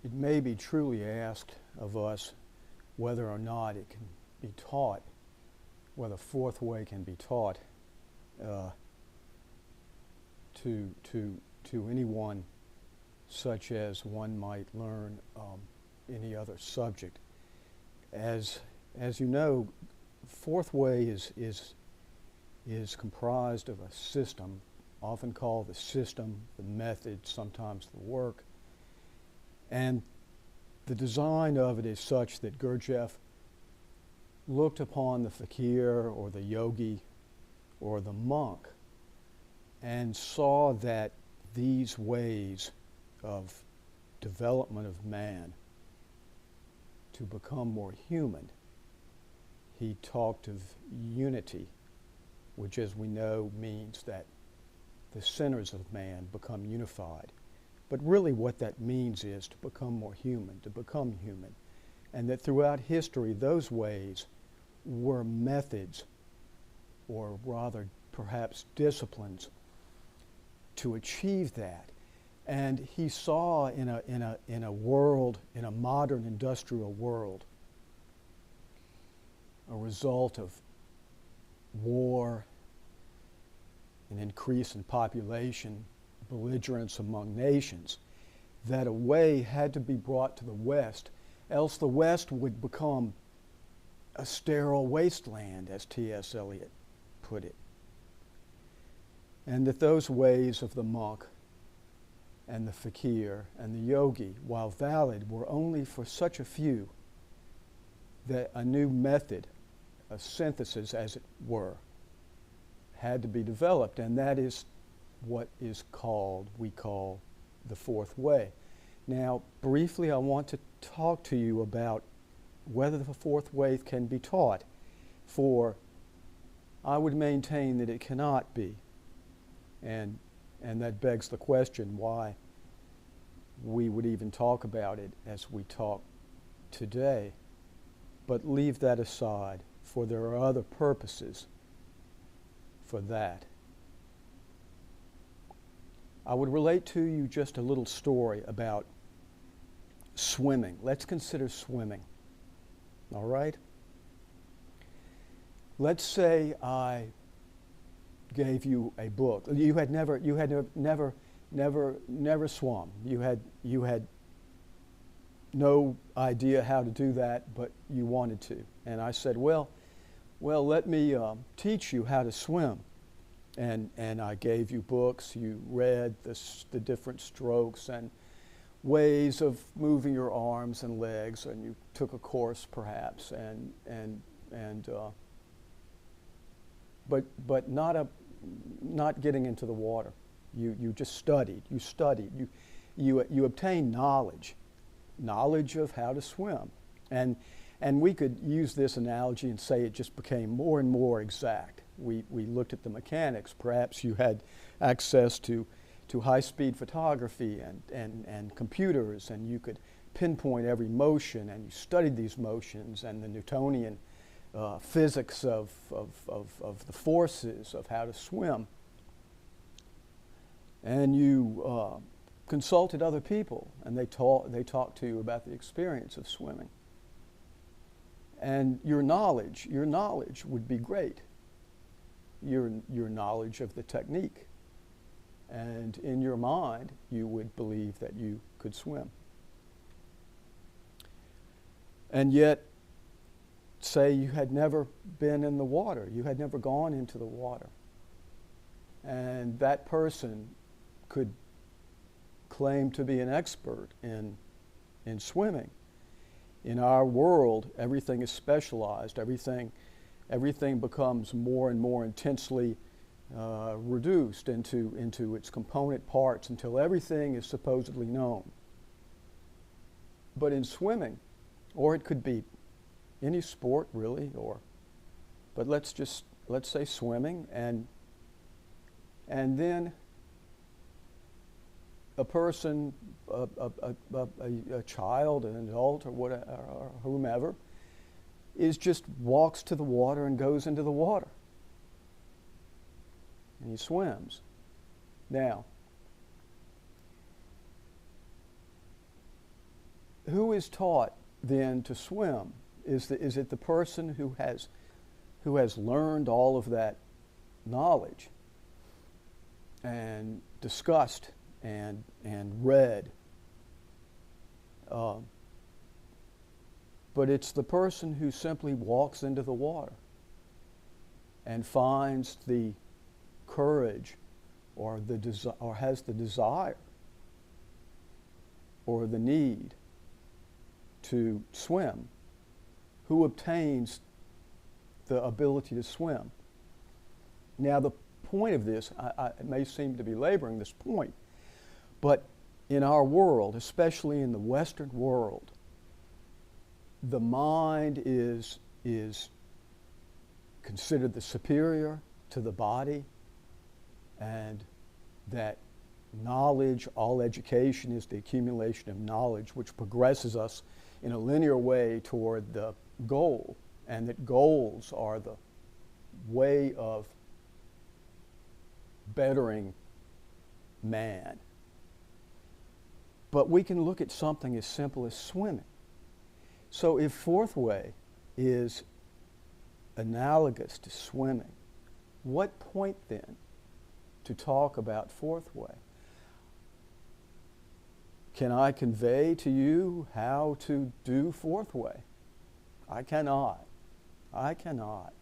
It may be truly asked of us whether or not it can be taught, whether fourth way can be taught uh, to anyone such as one might learn any other subject. As you know, fourth way is comprised of a system, often called the system, the method, sometimes the work. And the design of it is such that Gurdjieff looked upon the fakir or the yogi or the monk and saw that these ways of development of man to become more human, he talked of unity, which, as we know, means that the centers of man become unified. But really what that means is to become more human, to become human. And that throughout history, those ways were methods, or rather perhaps disciplines, to achieve that. And he saw in a world, in a modern industrial world, a result of war, an increase in population, belligerence among nations, that a way had to be brought to the West, else the West would become a sterile wasteland, as T.S. Eliot put it. And that those ways of the monk and the fakir and the yogi, while valid, were only for such a few, that a new method, a synthesis as it were, had to be developed, and that is what we call the fourth way. Now, briefly, I want to talk to you about whether the fourth way can be taught, for I would maintain that it cannot be. And that begs the question why we would even talk about it as we talk today. But leave that aside, for there are other purposes for that. I would relate to you just a little story about swimming. Let's consider swimming. All right? Let's say I gave you a book. You had never swum. You had no idea how to do that, but you wanted to. And I said, well, let me teach you how to swim. And I gave you books. You read the different strokes and ways of moving your arms and legs, and you took a course perhaps, but not getting into the water. You just studied. You obtained knowledge of how to swim, and we could use this analogy and say it just became more and more exact. We looked at the mechanics. Perhaps you had access to high-speed photography and computers, and you could pinpoint every motion, and you studied these motions and the Newtonian physics of the forces of how to swim. And you consulted other people, and they talked to you about the experience of swimming. And your knowledge would be great. Your knowledge of the technique. And in your mind, you would believe that you could swim. And yet, say you had never been in the water, you had never gone into the water. And that person could claim to be an expert in swimming. In our world, everything is specialized. Everything becomes more and more intensely reduced into its component parts until everything is supposedly known. But in swimming, or it could be any sport really, but let's say swimming, and then a person, a child, an adult, or whatever, or whomever, just walks to the water and goes into the water. And he swims. Now, is taught then to swim? Is it the person who has learned all of that knowledge and discussed and read? But it's the person who simply walks into the water and finds the courage or has the desire or the need to swim, who obtains the ability to swim. Now, the point of this, it may seem to be laboring this point, but in our world, especially in the Western world, the mind is considered the superior to the body, and that knowledge, all education is the accumulation of knowledge, which progresses us in a linear way toward the goal, and that goals are the way of bettering man. But we can look at something as simple as swimming. So if fourth way is analogous to swimming, what point then to talk about fourth way? Can I convey to you how to do fourth way? I cannot. I cannot.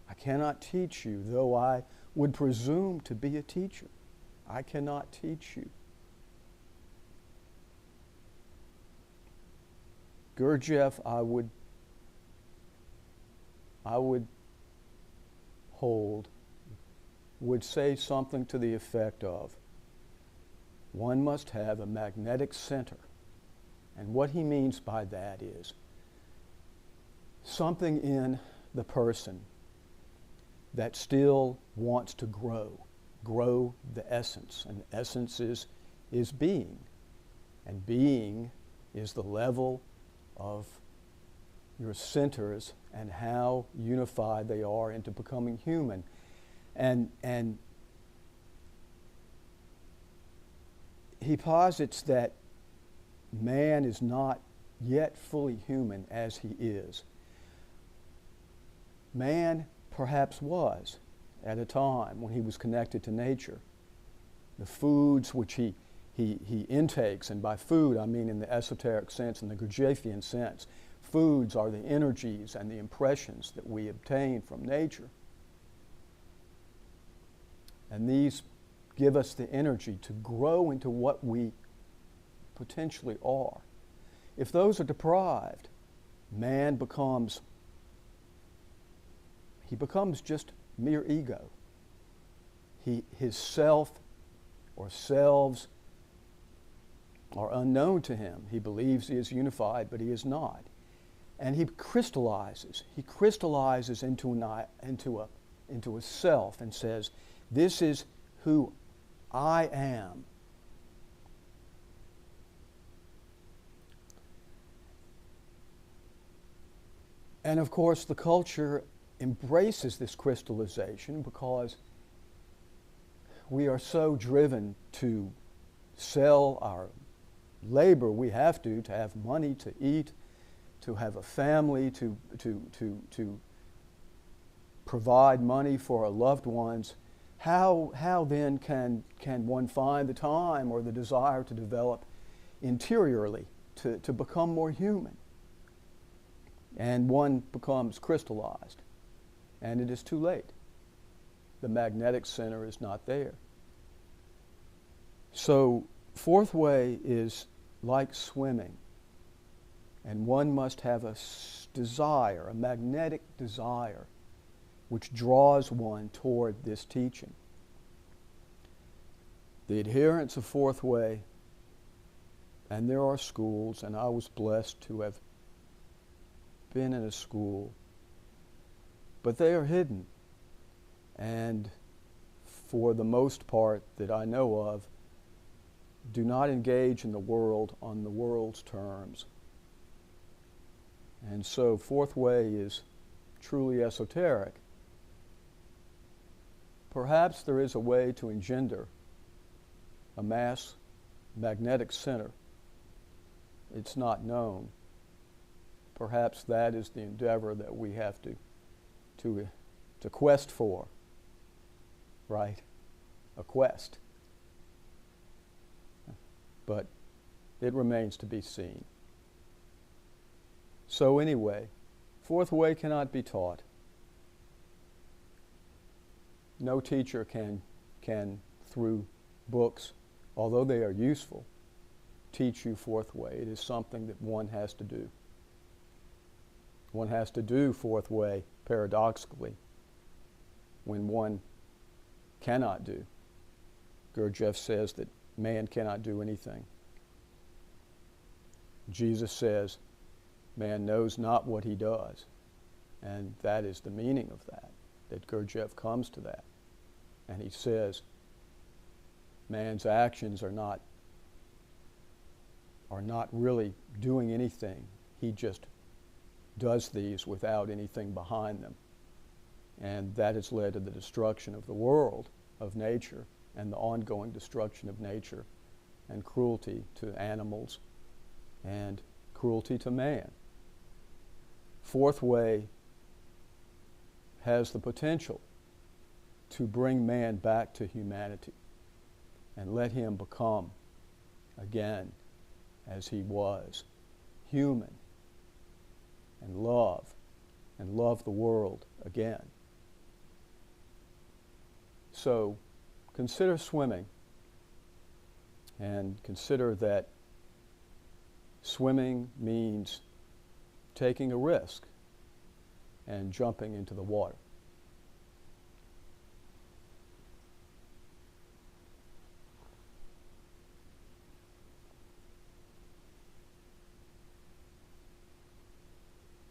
I cannot teach you, though I would presume to be a teacher. I cannot teach you. Gurdjieff, I would hold, would say something to the effect of, one must have a magnetic center. And what he means by that is something in the person that still wants to grow the essence. And essence is being. And being is the level of your centers and how unified they are into becoming human. And he posits that man is not yet fully human as he is. Man perhaps was at a time when he was connected to nature. The foods which he intakes, and by food I mean in the esoteric sense, in the Gurdjieffian sense, foods are the energies and the impressions that we obtain from nature. And these give us the energy to grow into what we potentially are. If those are deprived, man becomes just mere ego. His self or selves are unknown to him. He believes he is unified, but he is not. And he crystallizes. He crystallizes into a self and says, this is who I am. And of course, the culture embraces this crystallization because we are so driven to sell our labor. We have to have money to eat, to have a family, to provide money for our loved ones. How then can one find the time or the desire to develop interiorly, to become more human? And one becomes crystallized, and it is too late. The magnetic center is not there. So fourth way is like swimming, and one must have a desire, a magnetic desire, which draws one toward this teaching. The adherents of fourth way, and there are schools, and I was blessed to have been in a school, but they are hidden, and for the most part that I know of, do not engage in the world on the world's terms. And so fourth way is truly esoteric. Perhaps there is a way to engender a mass magnetic center it's not known. Perhaps that is the endeavor that we have to quest for, right? A quest. But it remains to be seen. So anyway, fourth way cannot be taught. No teacher can through books, although they are useful, teach you fourth way. It is something that one has to do. One has to do fourth way, paradoxically, when one cannot do. Gurdjieff says that man cannot do anything. Jesus says, man knows not what he does. And that is the meaning of that Gurdjieff comes to that. And he says, man's actions are not really doing anything. He just does these without anything behind them. And that has led to the destruction of the world, of nature, and the ongoing destruction of nature, and cruelty to animals, and cruelty to man. Fourth way has the potential to bring man back to humanity and let him become, again, as he was, human, and love the world again. So consider swimming, and consider that swimming means taking a risk and jumping into the water.